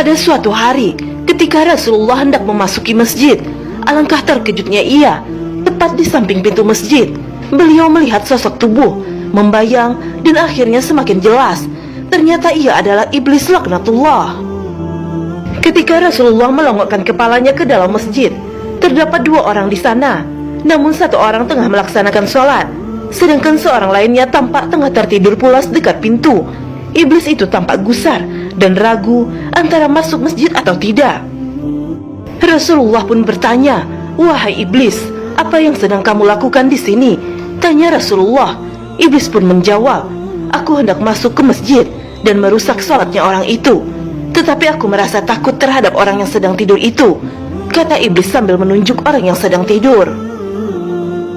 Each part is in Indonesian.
Pada suatu hari, ketika Rasulullah hendak memasuki masjid, alangkah terkejutnya ia. Tepat di samping pintu masjid, beliau melihat sosok tubuh membayang dan akhirnya semakin jelas. Ternyata ia adalah iblis laknatullah. Ketika Rasulullah melongokkan kepalanya ke dalam masjid, terdapat dua orang di sana. Namun satu orang tengah melaksanakan sholat, sedangkan seorang lainnya tampak tengah tertidur pulas dekat pintu. Iblis itu tampak gusar dan ragu antara masuk masjid atau tidak. Rasulullah pun bertanya, "Wahai iblis, apa yang sedang kamu lakukan di sini?" Tanya Rasulullah. Iblis pun menjawab, "Aku hendak masuk ke masjid dan merusak sholatnya orang itu. Tetapi aku merasa takut terhadap orang yang sedang tidur itu," kata iblis sambil menunjuk orang yang sedang tidur.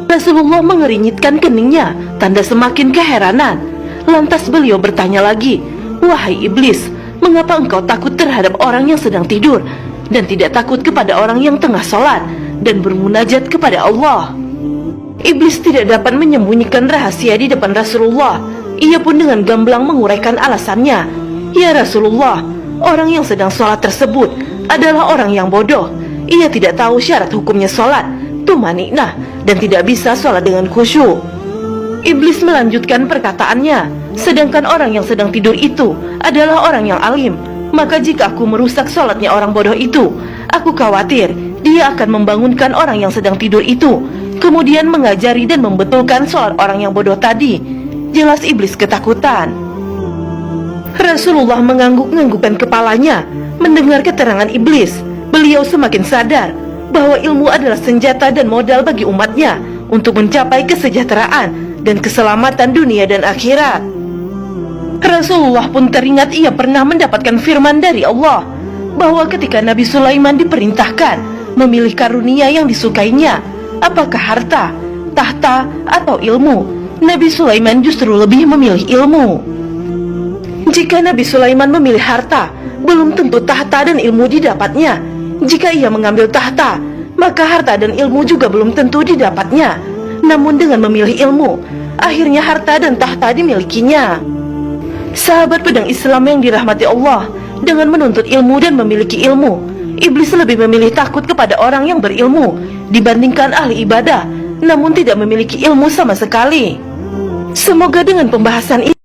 Rasulullah mengerinyitkan keningnya, tanda semakin keheranan. Lantas beliau bertanya lagi, "Wahai iblis, mengapa engkau takut terhadap orang yang sedang tidur dan tidak takut kepada orang yang tengah sholat dan bermunajat kepada Allah?" Iblis tidak dapat menyembunyikan rahasia di depan Rasulullah. Ia pun dengan gamblang menguraikan alasannya. "Ya Rasulullah, orang yang sedang sholat tersebut adalah orang yang bodoh. Ia tidak tahu syarat hukumnya sholat, tumaniknah, dan tidak bisa sholat dengan khusyuk." Iblis melanjutkan perkataannya, "Sedangkan orang yang sedang tidur itu adalah orang yang alim. Maka jika aku merusak sholatnya orang bodoh itu, aku khawatir dia akan membangunkan orang yang sedang tidur itu, kemudian mengajari dan membetulkan sholat orang yang bodoh tadi." Jelas iblis ketakutan. Rasulullah mengangguk-anggukkan kepalanya. Mendengar keterangan iblis, beliau semakin sadar bahwa ilmu adalah senjata dan modal bagi umatnya untuk mencapai kesejahteraan dan keselamatan dunia dan akhirat. Rasulullah pun teringat ia pernah mendapatkan firman dari Allah bahwa ketika Nabi Sulaiman diperintahkan memilih karunia yang disukainya, apakah harta, tahta, atau ilmu, Nabi Sulaiman justru lebih memilih ilmu. Jika Nabi Sulaiman memilih harta, belum tentu tahta dan ilmu didapatnya. Jika ia mengambil tahta, maka harta dan ilmu juga belum tentu didapatnya. Namun dengan memilih ilmu, akhirnya harta dan tahta dimilikinya. Sahabat pedang Islam yang dirahmati Allah, dengan menuntut ilmu dan memiliki ilmu, iblis lebih memilih takut kepada orang yang berilmu dibandingkan ahli ibadah, namun tidak memiliki ilmu sama sekali. Semoga dengan pembahasan ini